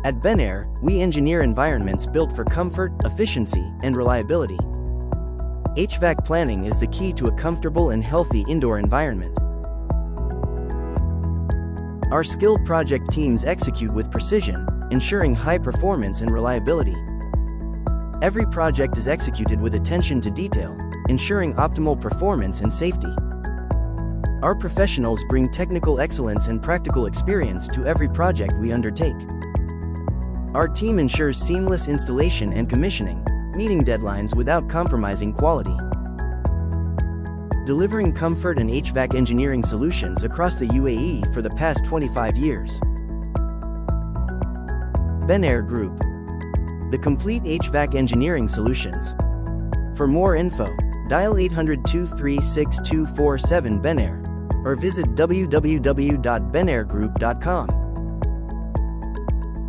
At Benair, we engineer environments built for comfort, efficiency, and reliability. HVAC planning is the key to a comfortable and healthy indoor environment. Our skilled project teams execute with precision, ensuring high performance and reliability. Every project is executed with attention to detail, ensuring optimal performance and safety. Our professionals bring technical excellence and practical experience to every project we undertake. Our team ensures seamless installation and commissioning, meeting deadlines without compromising quality. Delivering comfort and HVAC engineering solutions across the UAE for the past 25 years. Benair Group, the complete HVAC engineering solutions. For more info, dial 800-236-247 Benair or visit www.benairgroup.com.